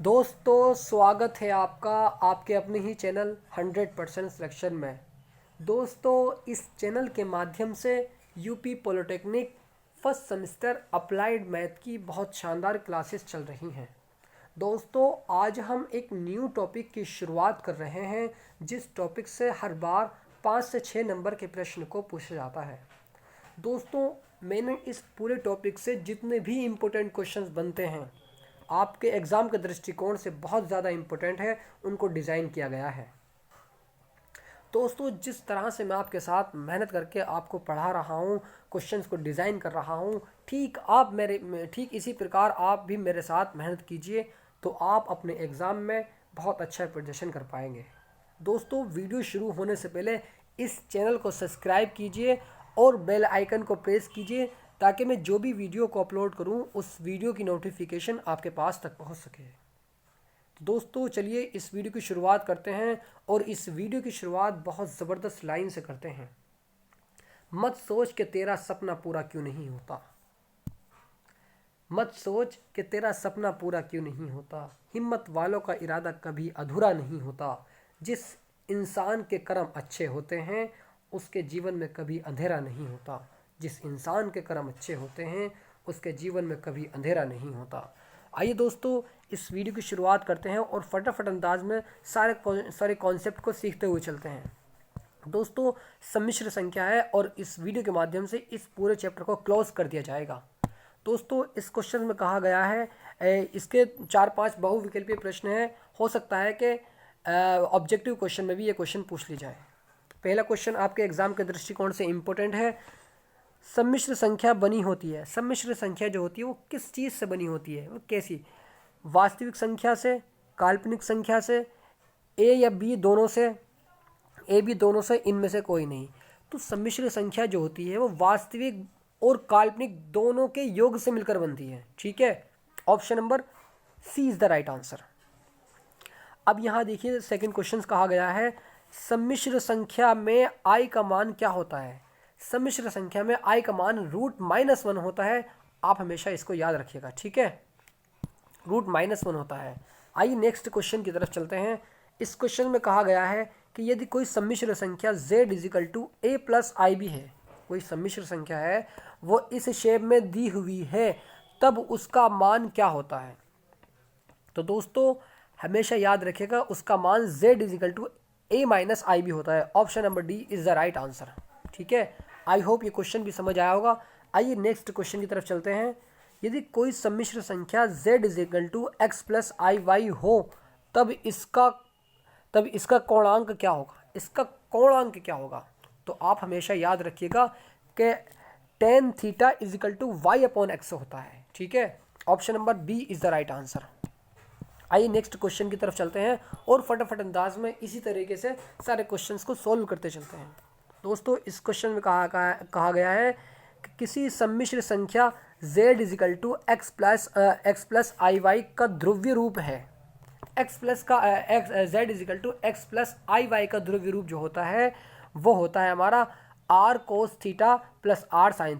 दोस्तों स्वागत है आपका आपके अपने ही चैनल 100% सिलेक्शन में। दोस्तों इस चैनल के माध्यम से UP polytechnic first semester applied math की बहुत शानदार क्लासेस चल रही हैं। दोस्तों आज हम एक न्यू टॉपिक की शुरुआत कर रहे हैं जिस टॉपिक से हर बार 5 से 6 नंबर के प्रश्न को पूछा जाता है। दोस्तों मैंने इस पूरे टॉपिक से जितने भी इम्पोर्टेंट क्वेश्चंस बनते हैं आपके एग्ज़ाम के दृष्टिकोण से बहुत ज़्यादा इम्पोर्टेंट है, उनको डिज़ाइन किया गया है। दोस्तों जिस तरह से मैं आपके साथ मेहनत करके आपको पढ़ा रहा हूँ, क्वेश्चंस को डिज़ाइन कर रहा हूँ, ठीक इसी प्रकार आप भी मेरे साथ मेहनत कीजिए तो आप अपने एग्ज़ाम में बहुत अच्छा प्रदर्शन कर पाएंगे। दोस्तों वीडियो शुरू होने से पहले इस चैनल को सब्सक्राइब कीजिए और बेल आइकन को प्रेस कीजिए ताकि मैं जो भी वीडियो को अपलोड करूं उस वीडियो की नोटिफिकेशन आपके पास तक पहुंच सके। तो दोस्तों चलिए इस वीडियो की शुरुआत करते हैं और इस वीडियो की शुरुआत बहुत ज़बरदस्त लाइन से करते हैं। मत सोच कि तेरा सपना पूरा क्यों नहीं होता, मत सोच कि तेरा सपना पूरा क्यों नहीं होता, हिम्मत वालों का इरादा कभी अधूरा नहीं होता, जिस इंसान के कर्म अच्छे होते हैं उसके जीवन में कभी अंधेरा नहीं होता, जिस इंसान के कर्म अच्छे होते हैं उसके जीवन में कभी अंधेरा नहीं होता। आइए दोस्तों इस वीडियो की शुरुआत करते हैं और फटाफट अंदाज में सारे कॉन्सेप्ट को सीखते हुए चलते हैं। दोस्तों सम्मिश्र संख्या है और इस वीडियो के माध्यम से इस पूरे चैप्टर को क्लोज कर दिया जाएगा। दोस्तों इस क्वेश्चन में कहा गया है, इसके 4-5 बहुविकल्पीय प्रश्न हैं, हो सकता है कि ऑब्जेक्टिव क्वेश्चन में भी ये क्वेश्चन पूछ ली जाए। पहला क्वेश्चन आपके एग्जाम के दृष्टिकोण से इम्पोर्टेंट है। सम्मिश्र संख्या बनी होती है, सम्मिश्र संख्या जो होती है वो किस चीज़ से बनी होती है, वो कैसी, वास्तविक संख्या से, काल्पनिक संख्या से, ए या बी दोनों से, ए बी दोनों से, इनमें से कोई नहीं। तो सम्मिश्र संख्या जो होती है वो वास्तविक और काल्पनिक दोनों के योग से मिलकर बनती है। ठीक है, option number C is the right answer. अब यहाँ देखिए सेकंड क्वेश्चन कहा गया है सम्मिश्र संख्या में आई का मान क्या होता है। सम्मिश्र संख्या में आई का मान √-1 होता है, आप हमेशा इसको याद रखिएगा। ठीक है, √-1 होता है। आइए नेक्स्ट क्वेश्चन की तरफ चलते हैं। इस क्वेश्चन में कहा गया है कि यदि कोई सम्मिश्र संख्या z = a + ib है, कोई सम्मिश्र संख्या है वो इस शेप में दी हुई है तब उसका मान क्या होता है। तो दोस्तों हमेशा याद रखिएगा उसका मान z = a - ib होता है। Option number D is the right answer. ठीक है, आई होप ये क्वेश्चन भी समझ आया होगा। आइए नेक्स्ट क्वेश्चन की तरफ चलते हैं। यदि कोई सम्मिश्र संख्या z = x + iy हो तब इसका कोणांक क्या होगा, इसका कोणांक क्या होगा। तो आप हमेशा याद रखिएगा कि tan थीटा = y/x होता है। ठीक है, option number B is the right answer. आइए नेक्स्ट क्वेश्चन की तरफ चलते हैं और फटाफट अंदाज में इसी तरीके से सारे क्वेश्चंस को सॉल्व करते चलते हैं। दोस्तों इस क्वेश्चन में कहा गया है कि किसी सम्मिश्र संख्या z = x + iy का ध्रुवीय रूप है। z = x + iy का ध्रुवीय रूप जो होता है वो होता है हमारा r cos theta + r sin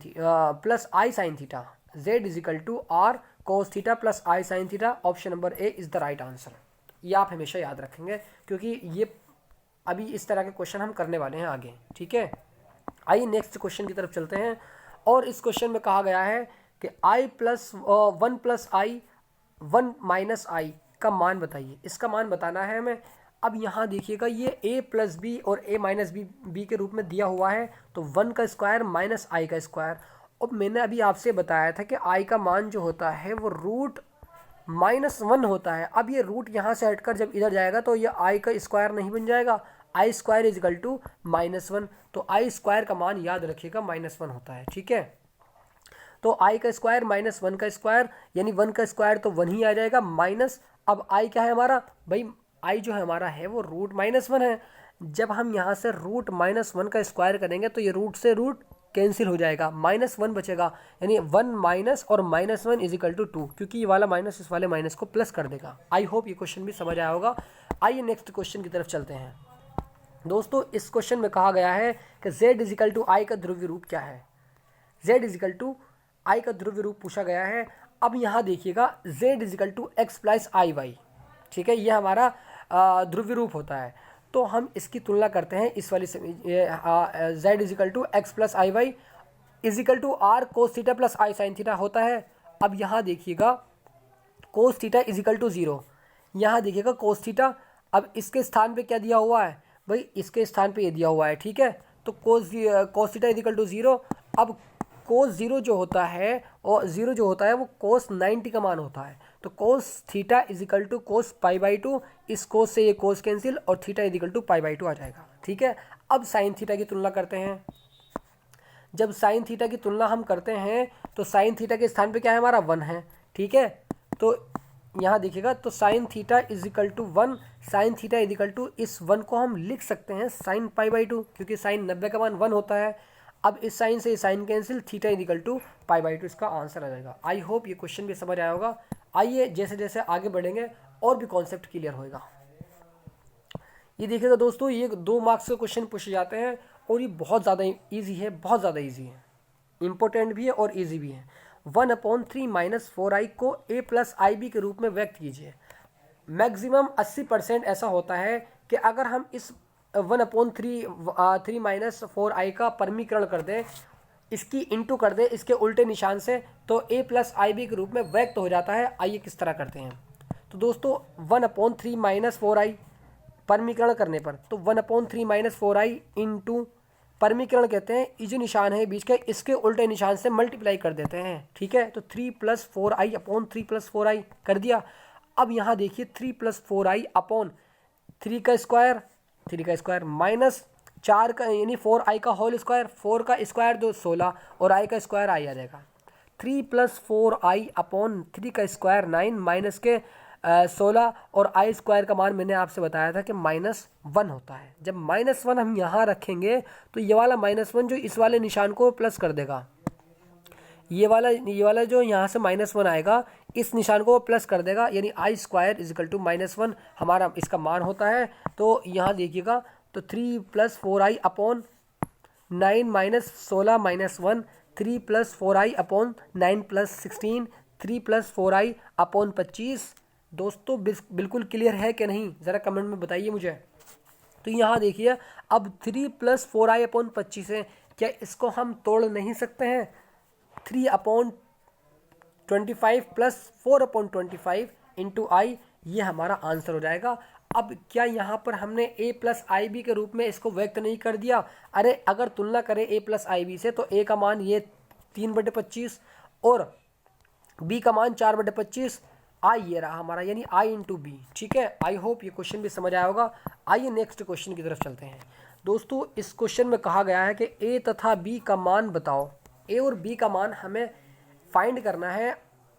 plus i sin theta. z = r cos theta + i sin theta. Option number A is the right answer. ये आप हमेशा याद रखेंगे क्योंकि ये अभी इस तरह के क्वेश्चन हम करने वाले हैं आगे। ठीक है, आइए नेक्स्ट क्वेश्चन की तरफ चलते हैं और इस क्वेश्चन में कहा गया है कि i + 1 + i 1 - i का मान बताइए। इसका मान बताना है हमें। अब यहाँ देखिएगा ये a + b और a - b के रूप में दिया हुआ है, तो 1 का स्क्वायर - i का स्क्वायर। अब मैंने अभी आपसे बताया था कि i का मान जो होता है वो √-1 होता है। अब ये रूट यहाँ से हटकर जब इधर जाएगा तो ये i का स्क्वायर नहीं बन जाएगा, i² = -1। तो i² का मान याद रखिएगा -1 होता है। ठीक है, तो i का स्क्वायर -1 का स्क्वायर यानी 1 का स्क्वायर तो 1 ही आ जाएगा माइनस। अब i क्या है हमारा भाई, i जो है हमारा है वो √-1 है। जब हम यहाँ से √-1 का स्क्वायर करेंगे तो ये रूट से रूट कैंसिल हो जाएगा, -1 बचेगा यानी 1 - और -1 = 2, क्योंकि ये वाला माइनस इस वाले माइनस को प्लस कर देगा। आई होप ये क्वेश्चन भी समझ आया होगा। आइए नेक्स्ट क्वेश्चन की तरफ चलते हैं। दोस्तों इस क्वेश्चन में कहा गया है कि z = i का ध्रुवीय रूप क्या है। z = i का ध्रुवीय रूप पूछा गया है। अब यहाँ देखिएगा z = x + iy, ठीक है, ये हमारा ध्रुवीय रूप होता है। तो हम इसकी तुलना करते हैं इस वाली z equal to x plus i y equal to r cos theta plus i sine theta होता है। अब यहाँ देखिएगा कोस थीटा इजिकल टू 0, यहाँ देखिएगा कोस थीटा, अब इसके स्थान पे क्या दिया हुआ है भाई, इसके स्थान पे ये दिया हुआ है, ठीक है। तो कोस थीटा इजिकल टू 0। अब कोस 0 जो होता है और 0 जो होता है वो कोस 90 का मान होता है। तो cos theta equal to cos pi by 2, इस कोस से ये कोस कैंसिल और theta equal to pi by 2 आ जाएगा, ठीक है। अब साइन थीटा की तुलना करते हैं। जब साइन थीटा की तुलना हम करते हैं तो साइन थीटा के स्थान पे क्या है हमारा 1 है, ठीक है। तो यहाँ देखिएगा, तो sine theta equal to 1, sine theta equal to इस 1 को हम लिख सकते हैं साइन पाई बाई 2, क्योंकि साइन 90 का मान 1 होता है। अब इस साइन से sine cancel, theta equal to pi by 2 इसका आंसर आ जाएगा। आई होप ये क्वेश्चन भी समझ आया होगा। आइए जैसे जैसे आगे बढ़ेंगे और भी कॉन्सेप्ट क्लियर होगा। ये देखिएगा दोस्तों, ये 2 मार्क्स के क्वेश्चन पूछे जाते हैं और ये बहुत ज़्यादा ईजी है, बहुत ज़्यादा ईजी है, इंपॉर्टेंट भी है और ईजी भी है। 1/3 माइनस 4i को a प्लस आई बी के रूप में व्यक्त कीजिए। मैक्सिमम 80% ऐसा होता है कि अगर हम इस 1/3 माइनस 4i का परमीकरण कर दें, इसकी इंटू कर दें इसके उल्टे निशान से, तो a प्लस आई बी के रूप में व्यक्त हो जाता है। आइए किस तरह करते हैं। तो दोस्तों 1/3 माइनस 4i परमीकरण करने पर, तो 1/3 माइनस 4i इंटू परमीकरण कहते हैं, ये जो निशान है बीच का, इसके उल्टे निशान से मल्टीप्लाई कर देते हैं, ठीक है। तो 3 plus 4i upon 3 plus 4i कर दिया। अब यहाँ देखिए 3 प्लस 4i अपॉन 3 का स्क्वायर माइनस 4 का यानी 4i का होल स्क्वायर, 4 का स्क्वायर जो 16 और i का स्क्वायर i आ जाएगा। 3 प्लस 4i अपॉन 3 का स्क्वायर 9 माइनस के 16 और आई स्क्वायर का मान मैंने आपसे बताया था कि -1 होता है। जब -1 हम यहाँ रखेंगे तो ये वाला -1 जो इस वाले निशान को प्लस कर देगा, ये वाला जो यहाँ से -1 आएगा इस निशान को प्लस कर देगा, यानी आई स्क्वायर इजिकल टू -1 हमारा इसका मान होता है। तो यहाँ देखिएगा, तो 3 plus 4i upon 9 minus 16 minus 1, 3 plus 4i upon 9 plus 16, 3 plus 4i upon 25। दोस्तों बिल्कुल क्लियर है कि नहीं, ज़रा कमेंट में बताइए मुझे। तो यहाँ देखिए, अब 3 प्लस 4i अपॉन 25 है, क्या इसको हम तोड़ नहीं सकते हैं? 3 अपॉन 25 प्लस 4 अपॉन 25 इंटू आई, ये हमारा आंसर हो जाएगा। अब क्या यहाँ पर हमने a प्लस आई बी के रूप में इसको व्यक्त नहीं कर दिया? अरे अगर तुलना करें a प्लस आई बी से, तो a का मान ये 3/25 और b का मान 4/25, आई ये रहा हमारा, यानी i इंटू बी, ठीक है। आई होप ये क्वेश्चन भी समझ आया होगा। आइए नेक्स्ट क्वेश्चन की तरफ चलते हैं। दोस्तों इस क्वेश्चन में कहा गया है कि a तथा b का मान बताओ। a और b का मान हमें फाइंड करना है।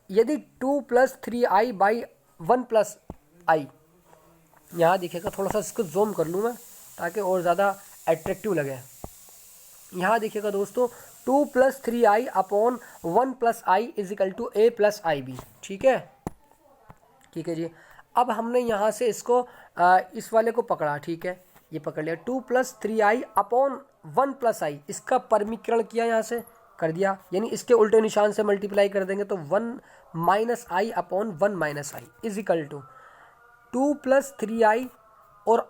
यदि 2 प्लस 3i बाई 1 प्लस आई, यहाँ देखिएगा, थोड़ा सा इसको जूम कर लूँ मैं ताकि और ज़्यादा एट्रैक्टिव लगे। यहाँ देखिएगा दोस्तों, 2 plus 3i upon 1 plus i equal to a plus i b, ठीक है, ठीक है जी। अब हमने यहाँ से इसको इस वाले को पकड़ा, ठीक है, ये पकड़ लिया। 2 प्लस 3i अपॉन 1 प्लस आई, इसका परमीकरण किया, यहाँ से कर दिया, यानी इसके उल्टे निशान से मल्टीप्लाई कर देंगे, तो 1 minus i upon 1 minus i equal to 2 plus 3i और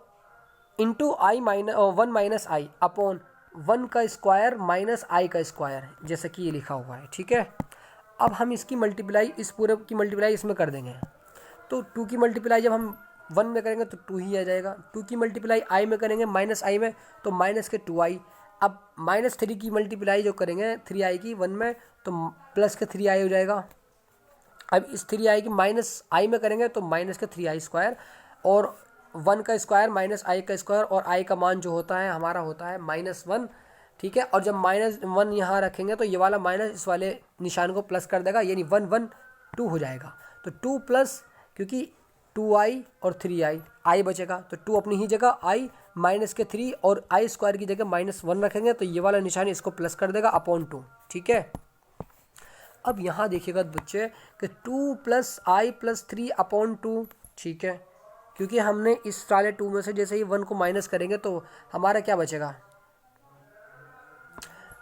into i minus 1 minus i upon 1 का स्क्वायर माइनस आई का स्क्वायर, जैसे कि ये लिखा हुआ है, ठीक है। अब हम इसकी मल्टीप्लाई, इस पूरे की मल्टीप्लाई इसमें कर देंगे। तो 2 की मल्टीप्लाई जब हम 1 में करेंगे तो 2 ही आ जाएगा। 2 की मल्टीप्लाई आई में करेंगे माइनस आई में, तो माइनस के 2i। अब -3 की मल्टीप्लाई जो करेंगे 3i की 1 में, तो प्लस के 3i हो जाएगा। अब इस 3i की माइनस आई में करेंगे तो माइनस के 3i स्क्वायर और 1 का स्क्वायर माइनस आई का स्क्वायर, और आई का मान जो होता है हमारा होता है -1, ठीक है। और जब -1 यहाँ रखेंगे तो ये वाला माइनस इस वाले निशान को प्लस कर देगा, यानी 1 1 2 हो जाएगा। तो 2 प्लस, क्योंकि 2i और 3i, i बचेगा तो 2 अपनी ही जगह, i माइनस के 3 और आई स्क्वायर की जगह -1 रखेंगे, तो ये वाला निशान इसको प्लस कर देगा अपॉन 2, ठीक है। अब यहाँ देखिएगा बच्चे कि 2 प्लस आई प्लस 3 अपॉन 2, ठीक है, क्योंकि हमने इस वाले 2 में से जैसे ही 1 को माइनस करेंगे तो हमारा क्या बचेगा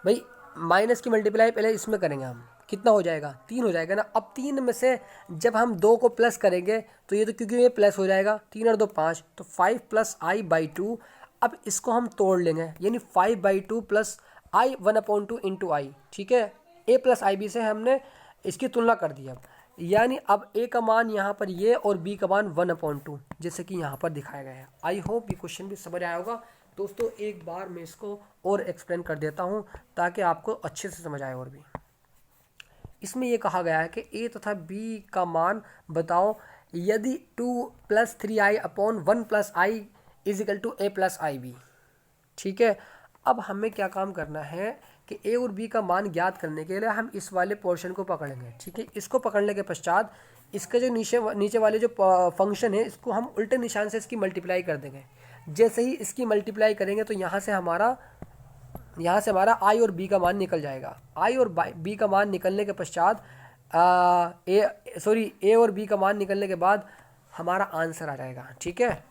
भाई, माइनस की मल्टीप्लाई पहले इसमें करेंगे हम, कितना हो जाएगा, 3 हो जाएगा ना। अब 3 में से जब हम 2 को प्लस करेंगे तो ये तो क्योंकि ये प्लस हो जाएगा, 3 और 2 5, तो 5 + i/2। अब इसको हम तोड़ लेंगे, यानी 5/2 + i/1/2 इंटू आई, ठीक है। a + ib से हमने इसकी तुलना कर दी अब, यानी अब a का मान यहाँ पर ये और b का मान 1/2, जैसे कि यहाँ पर दिखाया गया है। आई होप ये क्वेश्चन भी समझ आया होगा दोस्तों। एक बार मैं इसको और एक्सप्लेन कर देता हूँ ताकि आपको अच्छे से समझ आए और भी। इसमें ये कहा गया है कि a तथा b का मान बताओ यदि 2 + 3i/1 + i = a + ib, ठीक है। अब हमें क्या काम करना है कि a और b का मान ज्ञात करने के लिए हम इस वाले पोर्शन को पकड़ेंगे, ठीक है। इसको पकड़ने के पश्चात इसके जो नीचे वाले जो फंक्शन है इसको हम उल्टे निशान से इसकी मल्टीप्लाई कर देंगे। जैसे ही इसकी मल्टीप्लाई करेंगे तो यहाँ से हमारा आई और बी का मान निकल जाएगा। आई और बी का मान निकलने के पश्चात ए और बी का मान निकलने के बाद हमारा आंसर आ जाएगा, ठीक है।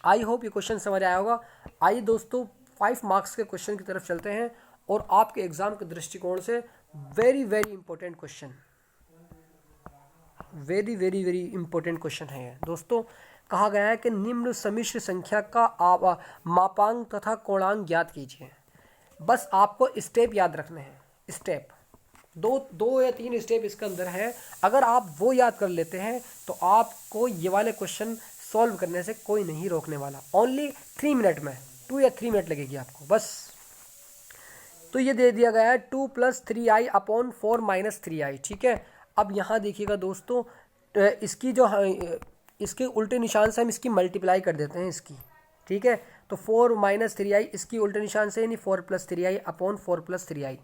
आई होप ये क्वेश्चन समझ आया होगा। आइए दोस्तों 5 मार्क्स के क्वेश्चन की तरफ चलते हैं और आपके एग्जाम के दृष्टिकोण से very very important question, very very very important question है दोस्तों। कहा गया है कि निम्न सम्मिश्र संख्या का मापांक तथा कोणांक ज्ञात कीजिए। बस आपको स्टेप याद रखने हैं, स्टेप दो या 3 स्टेप इसके अंदर है। अगर आप वो याद कर लेते हैं तो आपको ये वाले क्वेश्चन सॉल्व करने से कोई नहीं रोकने वाला। ओनली 3 मिनट में, 2 या 3 मिनट लगेगी आपको बस। तो ये दे दिया गया है 2 + 3i/4 - 3i, ठीक है। अब यहाँ देखिएगा दोस्तों, इसकी जो इसके उल्टे निशान से हम इसकी मल्टीप्लाई कर देते हैं इसकी, ठीक है। तो 4 - 3i इसकी उल्टे निशान से, यानी 4 + 3i/4 + 3i।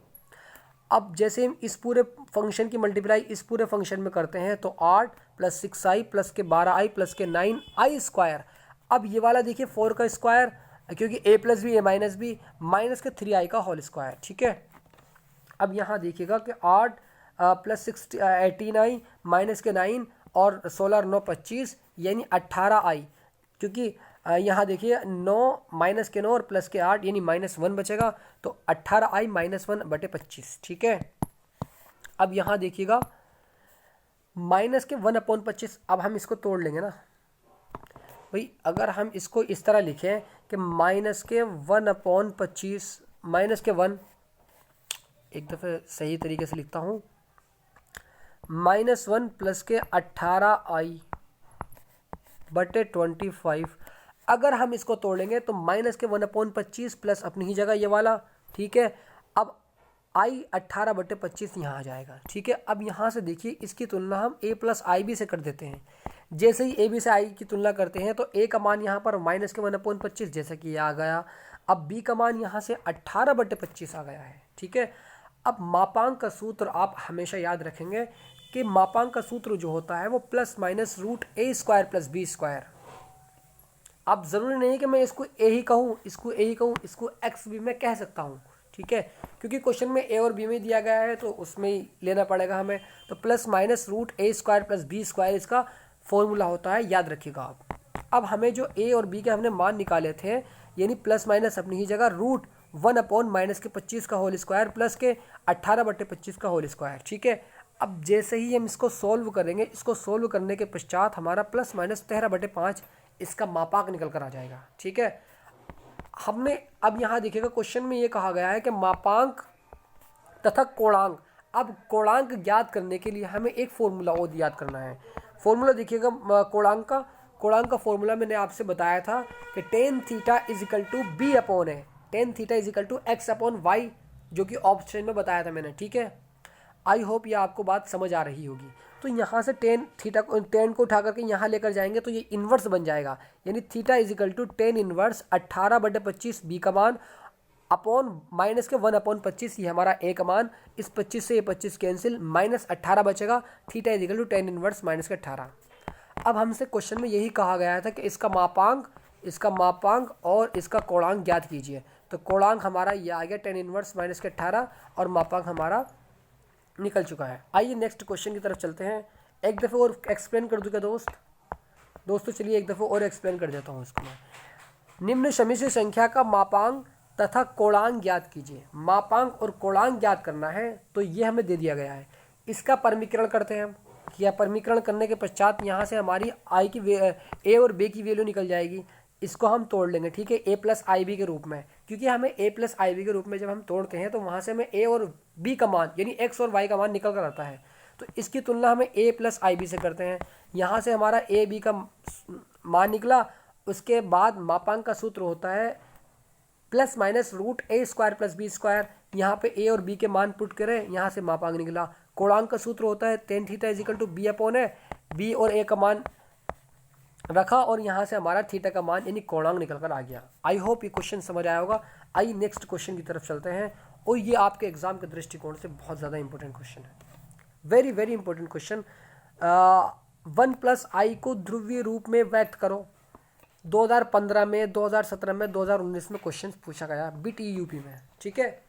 अब जैसे हम इस पूरे फंक्शन की मल्टीप्लाई इस पूरे फंक्शन में करते हैं तो 8 + 6i + के 12i + के 9i²। अब ये वाला देखिए 4 का स्क्वायर, क्योंकि a + b a - b minus के 3i का होल स्क्वायर, ठीक है। अब यहाँ देखिएगा कि 8 + 6 18i माइनस के 9 और 16 और 9 25, यानी 18i, क्योंकि यहाँ देखिए 9 माइनस के 9 और प्लस के 8 यानी -1 बचेगा, तो 18i - 1/25, ठीक है। अब यहाँ देखिएगा माइनस के 1/25। अब हम इसको तोड़ लेंगे ना भाई। अगर हम इसको इस तरह लिखें कि माइनस के 1/25 माइनस के 1, एक दफ़े सही तरीके से लिखता हूँ, -1 प्लस के 18i/25। अगर हम इसको तोड़ेंगे तो माइनस के 1/25 प्लस अपनी ही जगह ये वाला, ठीक है। अब i 18/25 यहाँ आ जाएगा, ठीक है। अब यहाँ से देखिए इसकी तुलना हम a + ib से कर देते हैं। जैसे ही a b से i की तुलना करते हैं तो a का मान यहाँ पर माइनस के 1/25 जैसा कि ये आ गया। अब b का मान यहाँ से 18/25 आ गया है, ठीक है। अब मापांक का सूत्र आप हमेशा याद रखेंगे कि मापांक का सूत्र जो होता है वो +- (a² + b²। अब ज़रूरी नहीं है कि मैं इसको a ही कहूँ, इसको a ही कहूँ, इसको x भी मैं कह सकता हूँ, ठीक है। क्योंकि क्वेश्चन में a और b में दिया गया है तो उसमें ही लेना पड़ेगा हमें। तो +- (a² + b² इसका फॉर्मूला होता है, याद रखिएगा आप। अब हमें जो a और b के हमने मान निकाले थे, यानी प्लस माइनस अपनी ही जगह √1/-25 का होल स्क्वायर प्लस के 18/25 का होल स्क्वायर, ठीक है। अब जैसे ही हम इसको सॉल्व करेंगे, इसको सॉल्व करने के पश्चात हमारा +-13/5 इसका मापांक निकल कर आ जाएगा, ठीक है। हमने अब यहाँ देखिएगा क्वेश्चन में ये कहा गया है कि मापांक तथा कोणांक। अब कोणांक ज्ञात करने के लिए हमें एक फॉर्मूला और याद करना है। फॉर्मूला देखिएगा कोणांक का फॉर्मूला मैंने आपसे बताया था कि tan θ = b/a, tan θ = x/y, जो कि ऑप्शन में बताया था मैंने, ठीक है। आई होप ये आपको बात समझ आ रही होगी। तो यहाँ से tan को उठा करके यहाँ लेकर जाएंगे तो ये इन्वर्स बन जाएगा, यानी θ = tan इन्वर्स 18/25 b का मान अपॉन माइनस के 1/25, ये हमारा a का मान। इस 25 से ये 25 कैंसिल, -18 बचेगा। θ = tan इन्वर्स -18। अब हमसे क्वेश्चन में यही कहा गया था कि इसका मापांक और इसका कोणांक ज्ञात कीजिए। तो कोणांक हमारा ये आ गया tan इन्वर्स -18 और मापांक हमारा निकल चुका है। आइए नेक्स्ट क्वेश्चन की तरफ चलते हैं। एक दफ़े और एक्सप्लेन कर दूँ क्या दोस्तों चलिए एक दफ़े और एक्सप्लेन कर देता हूँ इसको मैं। निम्न सम्मिश्र संख्या का मापांक तथा कोणांक ज्ञात कीजिए। मापांक और कोणांक ज्ञात करना है तो ये हमें दे दिया गया है। इसका परमीकरण करते हैं हम। या परमीकरण करने के पश्चात यहाँ से हमारी आई की ए और बी की वैल्यू निकल जाएगी। इसको हम तोड़ लेंगे, ठीक है, ए प्लस आई बी के रूप में, क्योंकि हमें ए प्लस आई बी के रूप में जब हम तोड़ते हैं तो वहाँ से हमें ए और बी का मान यानी एक्स और वाई का मान निकल कर आता है। तो इसकी तुलना हमें ए प्लस आई बी से करते हैं। यहाँ से हमारा ए बी का मान निकला। उसके बाद मापांक का सूत्र होता है प्लस माइनस रूट ए स्क्वायर प्लस बी स्क्वायर। यहाँ पे ए और बी के मान पुट करें, यहाँ से मापांक निकला। कोणांक का सूत्र होता है tan theta equal to b upon a, b और ए का मान रखा और यहाँ से हमारा थीटा का मान यानी कोणांक निकल कर आ गया। आई होप ये क्वेश्चन समझ आया होगा। आइए नेक्स्ट क्वेश्चन की तरफ चलते हैं और ये आपके एग्जाम के दृष्टिकोण से बहुत ज़्यादा इंपॉर्टेंट क्वेश्चन है। Very very important question. 1 plus i को ध्रुवीय रूप में व्यक्त करो। 2015 में, 2017 में, 2019 में क्वेश्चन पूछा गया बिट यूपी में, ठीक है।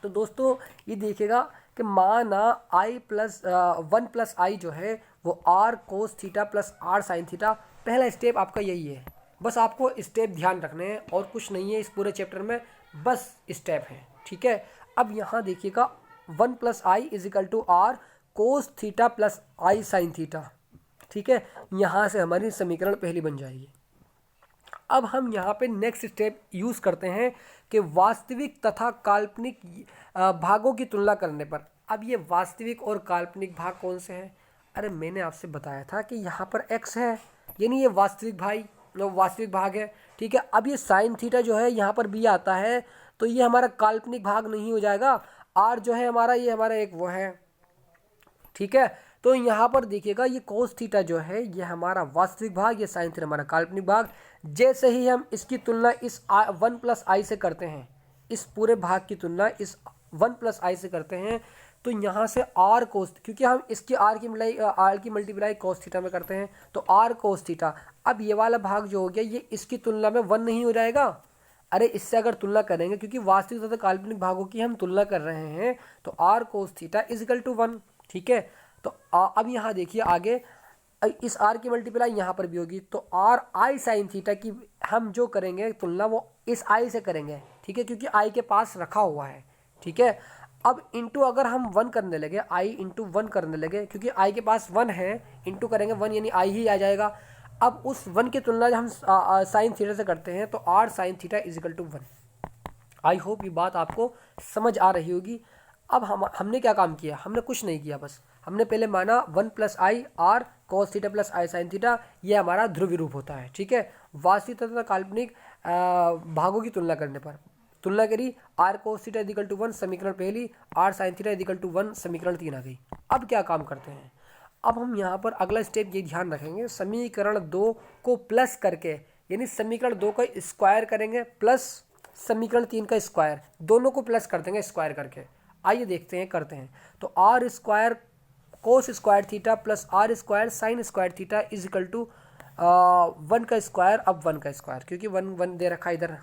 तो दोस्तों ये देखिएगा कि माना आई प्लस 1 प्लस आई जो है वो r cos theta plus r sine theta. पहला स्टेप आपका यही है, बस आपको स्टेप ध्यान रखने हैं और कुछ नहीं है इस पूरे चैप्टर में, बस स्टेप है, ठीक है। अब यहाँ देखिएगा 1 plus i equal to r cos theta plus i sine theta, ठीक है। यहाँ से हमारी समीकरण पहली बन जाएगी। अब हम यहाँ पे नेक्स्ट स्टेप यूज़ करते हैं कि वास्तविक तथा काल्पनिक भागों की तुलना करने पर। अब ये वास्तविक और काल्पनिक भाग कौन से हैं? अरे मैंने आपसे बताया था कि यहाँ पर x है, यानी ये वास्तविक भाग है, ठीक है। अब ये साइन थीटा जो है यहाँ पर भी आता है तो ये हमारा काल्पनिक भाग नहीं हो जाएगा। r जो है हमारा, ये हमारा एक वो है, ठीक है। तो यहाँ पर देखिएगा ये कोस थीटा जो है ये हमारा वास्तविक भाग, ये साइन थीटा हमारा काल्पनिक भाग। जैसे ही हम इसकी तुलना इस 1 प्लस आई से करते हैं, इस पूरे भाग की तुलना इस 1 प्लस आई से करते हैं तो यहाँ से आर कोस, क्योंकि हम इसकी आर की मल्टीप्लाई कोस थीटा में करते हैं तो आर कोस थीटा। अब ये वाला भाग जो हो गया ये इसकी तुलना में 1 नहीं हो जाएगा? अरे इससे अगर तुलना करेंगे, क्योंकि वास्तविक तथा काल्पनिक भागों की हम तुलना कर रहे हैं, तो r cos theta equal to 1, ठीक है। तो अब यहाँ देखिए आगे इस आर की मल्टीप्लाई यहाँ पर भी होगी तो आर आई साइन थीटा की हम जो करेंगे तुलना वो इस आई से करेंगे, ठीक है, क्योंकि आई के पास रखा हुआ है, ठीक है। अब इंटू अगर हम 1 करने लगे, आई इंटू 1 करने लगे, क्योंकि आई के पास 1 है, इंटू करेंगे 1 यानी आई ही आ जाएगा। अब उस 1 की तुलना जब हम साइन थीटा से करते हैं तो r sine theta equal to 1। I hope ये बात आपको समझ आ रही होगी। अब हमने क्या काम किया? हमने कुछ नहीं किया, बस हमने पहले माना 1 plus I R cos theta plus i sine theta, ये हमारा ध्रुवीय रूप होता है, ठीक है। वास्तविक तथा काल्पनिक भागों की तुलना करने पर तुलना करी, r cos theta equal to 1 समीकरण पहली, r sine theta equal to 1 समीकरण 3 आ गई। अब क्या काम करते हैं? अब हम यहाँ पर अगला स्टेप ये ध्यान रखेंगे, समीकरण 2 को प्लस करके, यानी समीकरण 2 का स्क्वायर करेंगे प्लस समीकरण 3 का स्क्वायर, दोनों को प्लस कर देंगे स्क्वायर करके। आइए देखते हैं, करते हैं। तो r square cos square theta plus r square sine square theta equal to 1 का स्क्वायर, अब 1 का स्क्वायर, क्योंकि 1 दे रखा इधर,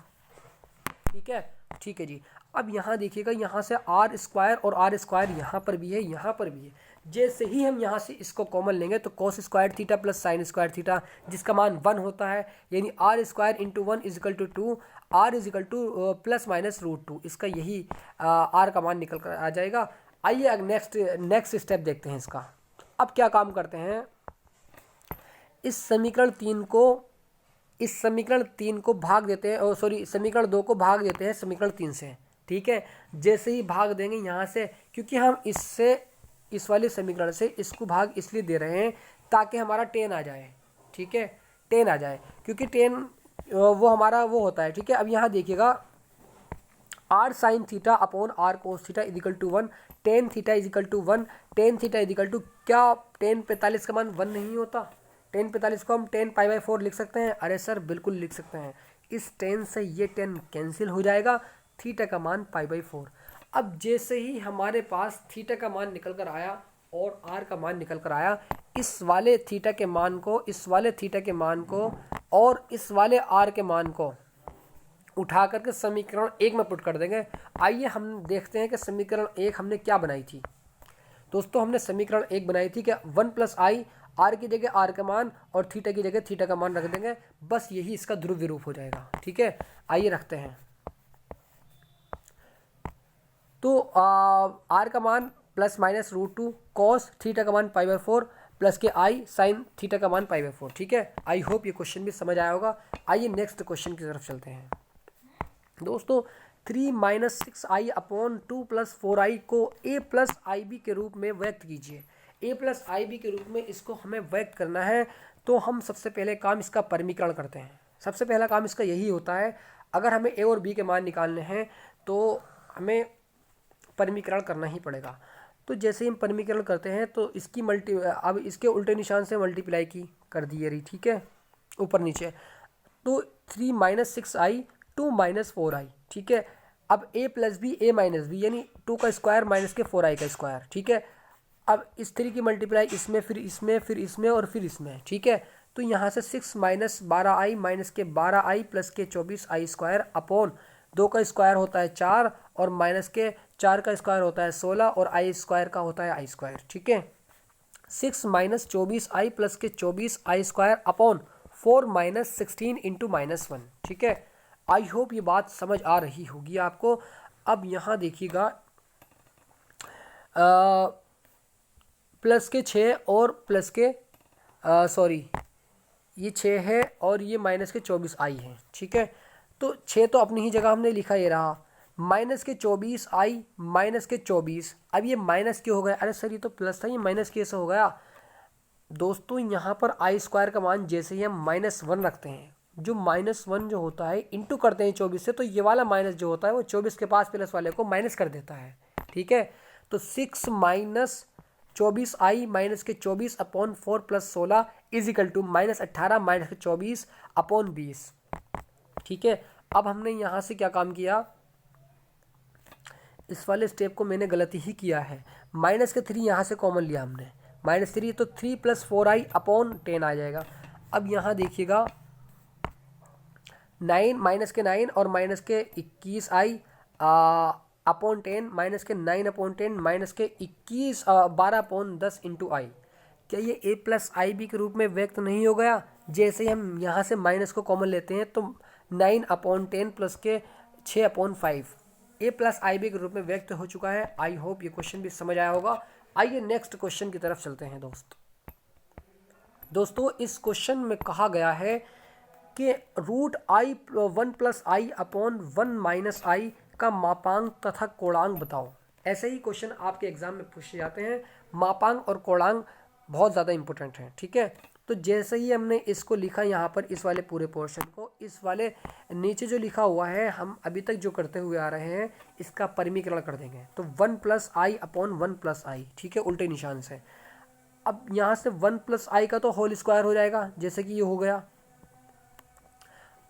ठीक है, ठीक है जी। अब यहाँ देखिएगा, यहाँ से आर स्क्वायर और आर स्क्वायर यहाँ पर भी है, यहाँ पर भी है। जैसे ही हम यहाँ से इसको कॉमन लेंगे तो cos square theta plus sine square theta, जिसका मान 1 होता है, यानी r square into 1 equal to 2, r equal to plus minus root 2, इसका यही आर का मान निकल कर आ जाएगा। आइए नेक्स्ट स्टेप देखते हैं इसका। अब क्या काम करते हैं? इस समीकरण 3 को भाग देते हैं, समीकरण 2 को भाग देते हैं समीकरण 3 से, ठीक है। जैसे ही भाग देंगे यहाँ से, क्योंकि हम इससे इस वाले समीकरण से इसको भाग इसलिए दे रहे हैं ताकि हमारा 10 आ जाए, ठीक है, 10 आ जाए, क्योंकि 10 वो हमारा वो होता है, ठीक है। अब यहाँ देखिएगा r sine theta upon r cos theta equal to 1, tan theta equal to 1, tan theta equal to, क्या 10 45 का मान 1 नहीं होता? 10 45 को हम 10 π/4 लिख सकते हैं। अरे सर बिल्कुल लिख सकते हैं। इस 10 से ये 10 कैंसिल हो जाएगा, थीटा का मान π/4। अब जैसे ही हमारे पास थीटा का मान निकल कर आया और आर का मान निकल कर आया, इस वाले थीटा के मान को, इस वाले थीटा के मान को और इस वाले आर के मान को उठा करके समीकरण 1 में पुट कर देंगे। आइए हम देखते हैं कि समीकरण 1 हमने क्या बनाई थी। दोस्तों हमने समीकरण 1 बनाई थी कि 1 प्लस आई, आर की जगह आर का मान और थीटा की जगह थीटा का मान रख देंगे, बस यही इसका ध्रुवीय रूप हो जाएगा, ठीक है। आइए रखते हैं। तो आर का मान प्लस माइनस √2 कॉस थीटा का मान π/4 प्लस के आई साइन थीटा का मान π/4। ठीक है, आई होप ये क्वेश्चन भी समझ आया होगा। आइए नेक्स्ट क्वेश्चन की तरफ चलते हैं दोस्तों। 3 - 6i/2 + 4i को a + ib के रूप में व्यक्त कीजिए। a + ib के रूप में इसको हमें व्यक्त करना है, तो हम सबसे पहले काम इसका परमीकरण करते हैं। सबसे पहला काम इसका यही होता है, अगर हमें a और b के मान निकालने हैं तो हमें परमीकरण करना ही पड़ेगा। तो जैसे ही हम परमीकरण करते हैं तो इसकी अब इसके उल्टे निशान से मल्टीप्लाई की कर दी रही। ठीक है, ऊपर नीचे। तो 3 - 6i 2 - 4i। ठीक है, अब a + b a - b यानी 2 का स्क्वायर माइनस के 4i का स्क्वायर। ठीक है, अब इस 3 की मल्टीप्लाई इसमें, फिर इसमें, फिर इसमें और फिर इसमें। ठीक है, तो यहाँ से 6 - 12i माइनस के 12i प्लस के 24i² अपॉन 2 का स्क्वायर होता है 4 और माइनस के 4 का स्क्वायर होता है 16 और i² का होता है i²। ठीक है, 6 - 24i प्लस के 24i² अपॉन 4 - 16 इंटू -1। ठीक है, आई होप ये बात समझ आ रही होगी आपको। अब यहाँ देखिएगा प्लस के 6 और प्लस के सॉरी ये 6 है और ये माइनस के 24i है। ठीक है, तो 6 तो अपनी ही जगह हमने लिखा, ये रहा माइनस के 24i माइनस के 24। अब ये माइनस क्यों हो गया? अरे सर ये तो प्लस था, ये माइनस कैसे हो गया? दोस्तों यहाँ पर i² का मान जैसे ही हम -1 रखते हैं, जो -1 जो होता है इंटू करते हैं 24 से, तो ये वाला माइनस जो होता है वो 24 के पास प्लस वाले को माइनस कर देता है। ठीक है, तो 6 - 24i माइनस के 24 अपॉन 4 + 16 इजिकल टू -18 माइनस के 24 अपॉन 20। ठीक है, अब हमने यहाँ से क्या काम किया, इस वाले स्टेप को मैंने गलती ही किया है। माइनस के 3 यहाँ से कॉमन लिया हमने, -3 तो 3 + 4i अपॉन 10 आ जाएगा। अब यहाँ देखिएगा 9 माइनस के 9 और माइनस के 21i अपॉन 10 माइनस के 9 अपॉन 10 माइनस के 12 अपॉन 10 इंटू आई। क्या ये a + ib के रूप में व्यक्त नहीं हो गया? जैसे ही हम यहाँ से माइनस को कॉमन लेते हैं तो 9 अपॉन 10 प्लस के 6 अपॉन 5 a + ib के रूप में व्यक्त हो चुका है। आई होप ये क्वेश्चन भी समझ आया होगा। आइए नेक्स्ट क्वेश्चन की तरफ चलते हैं दोस्तों इस क्वेश्चन में कहा गया है कि √1 + i अपॉन 1 - i का मापांक तथा कोणांक बताओ। ऐसे ही क्वेश्चन आपके एग्जाम में पूछे जाते हैं। मापांक और कोणांक बहुत ज़्यादा इंपॉर्टेंट हैं। ठीक है, तो जैसे ही हमने इसको लिखा यहाँ पर, इस वाले पूरे पोर्शन को, इस वाले नीचे जो लिखा हुआ है हम अभी तक जो करते हुए आ रहे हैं, इसका परमीकरण कर देंगे। तो 1 + i अपॉन 1 + i। ठीक है, उल्टे निशान से। अब यहाँ से 1 + i का तो होल स्क्वायर हो जाएगा, जैसे कि ये हो गया।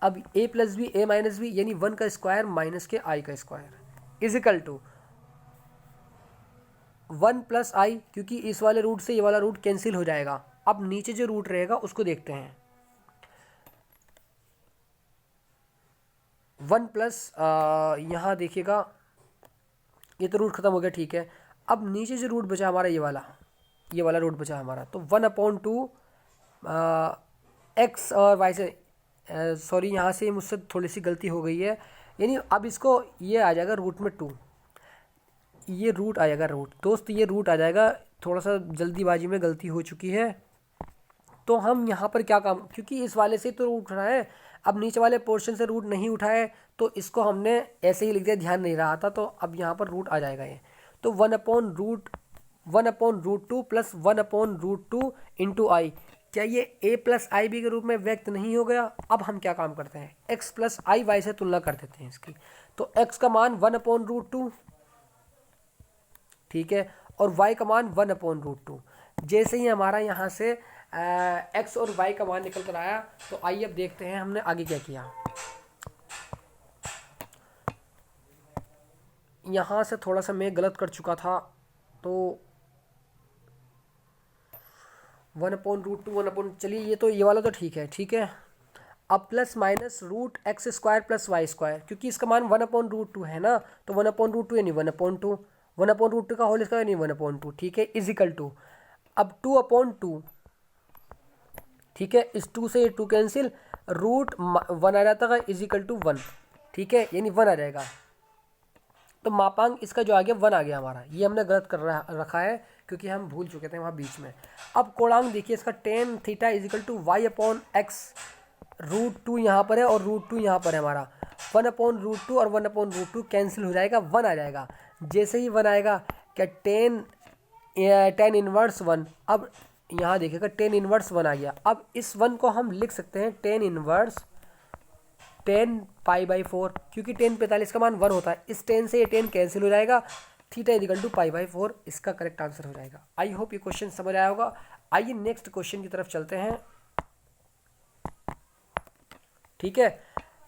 अब a + b a - b यानी 1 का स्क्वायर माइनस के i का स्क्वायर इजिकल टू 1 + i, क्योंकि इस वाले रूट से ये वाला रूट कैंसिल हो जाएगा। अब नीचे जो रूट रहेगा उसको देखते हैं। 1 प्लस यहाँ देखिएगा ये तो रूट खत्म हो गया। ठीक है, अब नीचे जो रूट बचा हमारा ये वाला रूट बचा हमारा, तो 1/2 x और y से सॉरी यहाँ से मुझसे थोड़ी सी गलती हो गई है, यानी अब इसको ये आ जाएगा रूट में 2, ये रूट आ जाएगा दोस्त ये रूट आ जाएगा। थोड़ा सा जल्दीबाजी में गलती हो चुकी है, तो हम यहाँ पर क्या काम, क्योंकि इस वाले से तो रूट उठा है, अब नीचे वाले पोर्शन से रूट नहीं उठाए तो इसको हमने ऐसे ही लिख दिया, ध्यान नहीं रहा था, तो अब यहाँ पर रूट आ जाएगा ये। तो 1/√2 प्लस 1/√2 इंटू आई, क्या ये a + ib के रूप में व्यक्त नहीं हो गया? अब हम क्या काम करते हैं, x + iy से तुलना कर देते हैं इसकी। तो x का मान 1/√2, ठीक है, और y का मान 1/√2। जैसे ही हमारा यहाँ से x और y का मान निकल कर आया, तो आइए अब देखते हैं हमने आगे क्या किया। यहाँ से थोड़ा सा मैं गलत कर चुका था, तो 1/√2 चलिए ये वाला तो ठीक है। ठीक है, अब प्लस माइनस √x² + y², क्योंकि इसका मान 1/√2 है ना, तो 1/√2 यानी 1/2, 1/√2 का होल स्क्वायर यानी 1/2। ठीक है, इजिकल टू अब 2/2, ठीक है, इस 2 से ये 2 कैंसिल, √1 आ जाता है इजिकल टू 1। ठीक है, यानी 1 आ जाएगा। तो मापांक इसका जो आ गया 1 आ गया हमारा, ये हमने गलत कर रखा है क्योंकि हम भूल चुके थे वहाँ बीच में। अब कोणांक देखिए इसका tan theta is equal to y upon x, √2 यहाँ पर है और √2 यहाँ पर है हमारा, 1/√2 और 1/√2 कैंसिल हो जाएगा, 1 आ जाएगा। जैसे ही 1 आएगा क्या टेन इनवर्स 1, अब यहाँ देखिएगा टेन इनवर्स 1 आ गया। अब इस 1 को हम लिख सकते हैं टेन इनवर्स 10π/4, क्योंकि 10 का मान 1 होता है, इस 10 से ये 10 कैंसिल हो जाएगा, थीटा इज इक्वल टू π/4 इसका करेक्ट आंसर हो जाएगा। आई होप ये क्वेश्चन समझ आया होगा। आइए नेक्स्ट क्वेश्चन की तरफ चलते हैं। ठीक है,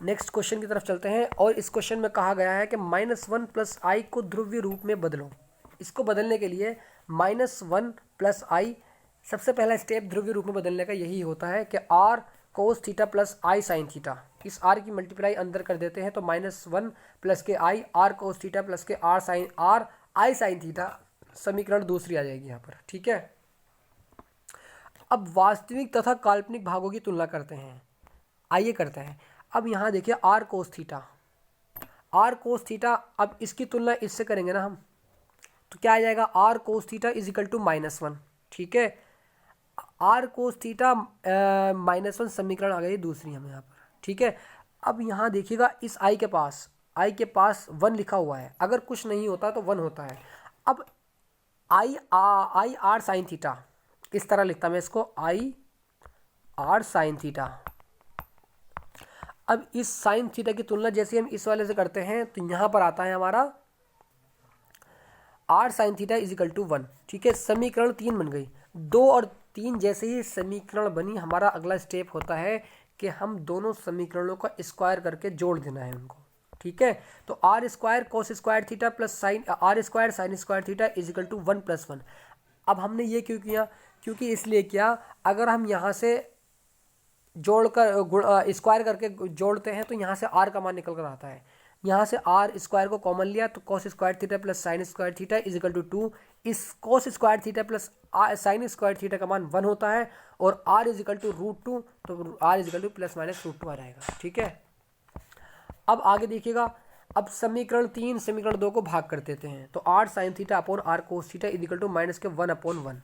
नेक्स्ट क्वेश्चन की तरफ चलते हैं और इस क्वेश्चन में कहा गया है कि -1 + i को ध्रुवीय रूप में बदलो। इसको बदलने के लिए -1 + i, सबसे पहला स्टेप ध्रुवीय रूप में बदलने का यही होता है कि r cos theta plus i sin theta, इस r की मल्टीप्लाई अंदर कर देते हैं तो -1 + के i r cos theta plus के r i sin थीटा, समीकरण दूसरी आ जाएगी यहाँ पर। ठीक है, अब वास्तविक तथा काल्पनिक भागों की तुलना करते हैं। आइए करते हैं। अब यहाँ देखिए r cos थीटा, अब इसकी तुलना इससे करेंगे ना हम, तो क्या आ जाएगा r cos theta is equal to -1। ठीक है, r cos थीटा -1 समीकरण आ गई दूसरी हमें यहाँ पर। ठीक है, अब यहाँ देखिएगा इस i के पास 1 लिखा हुआ है, अगर कुछ नहीं होता तो 1 होता है। अब i r sin थीटा, इस तरह लिखता मैं इसको, i r sin थीटा। अब इस साइन थीटा की तुलना जैसे हम इस वाले से करते हैं तो यहाँ पर आता है हमारा r sin theta is equal to 1। ठीक है, समीकरण 3 बन गई। 2 और 3 जैसे ही समीकरण बनी, हमारा अगला स्टेप होता है कि हम दोनों समीकरणों का स्क्वायर करके जोड़ देना है उनको। ठीक है, तो r² cos square theta plus r² sin square theta is equal to 1 + 1। अब हमने ये क्यों किया, क्योंकि इसलिए किया, अगर हम यहाँ से जोड़कर स्क्वायर करके जोड़ते हैं तो यहाँ से r का मान निकल कर आता है। यहाँ से r² को कॉमन लिया तो cos square theta plus sin square theta is equal to 2। इस cos square theta plus sin square theta का मान 1 होता है और r इज इक्वल टू √2, तो r इज इक्वल टू ±√2 आ जाएगा। ठीक है, अब आगे देखिएगा। अब समीकरण 3 समीकरण 2 को भाग कर देते हैं, तो r sin theta upon r cos theta is equal to -1/1।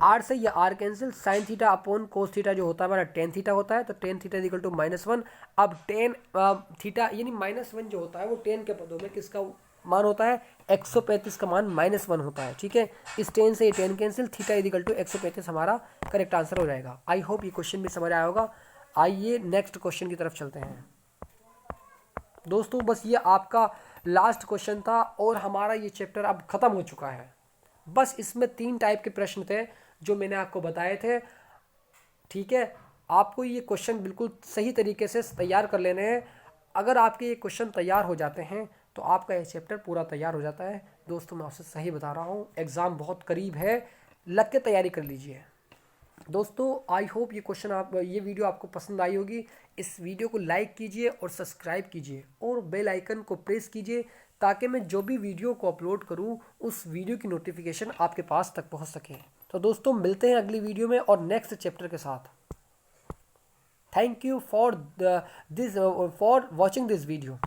r से ये r cancel, sin theta upon cos theta जो होता है हमारा tan थीटा होता है, तो tan theta is equal to -1। अब tan थीटा यानी -1 जो होता है वो tan के पदों में किसका मान होता है, 135 का मान -1 होता है। ठीक है, इस tan से ये tan cancel, theta is equal to 135 हमारा करेक्ट आंसर हो जाएगा। आई होप ये क्वेश्चन भी समझ आया होगा। आइए नेक्स्ट क्वेश्चन की तरफ चलते हैं। दोस्तों बस ये आपका लास्ट क्वेश्चन था और हमारा ये चैप्टर अब ख़त्म हो चुका है। बस इसमें 3 टाइप के प्रश्न थे जो मैंने आपको बताए थे। ठीक है, आपको ये क्वेश्चन बिल्कुल सही तरीके से तैयार कर लेने हैं। अगर आपके ये क्वेश्चन तैयार हो जाते हैं तो आपका ये चैप्टर पूरा तैयार हो जाता है। दोस्तों मैं आपसे सही बता रहा हूँ, एग्ज़ाम बहुत करीब है, लग के तैयारी कर लीजिए। दोस्तों आई होप ये वीडियो आपको पसंद आई होगी। इस वीडियो को लाइक कीजिए और सब्सक्राइब कीजिए और बेल आइकन को प्रेस कीजिए ताकि मैं जो भी वीडियो को अपलोड करूं उस वीडियो की नोटिफिकेशन आपके पास तक पहुंच सके। तो दोस्तों मिलते हैं अगली वीडियो में और नेक्स्ट चैप्टर के साथ। Thank you for watching this video.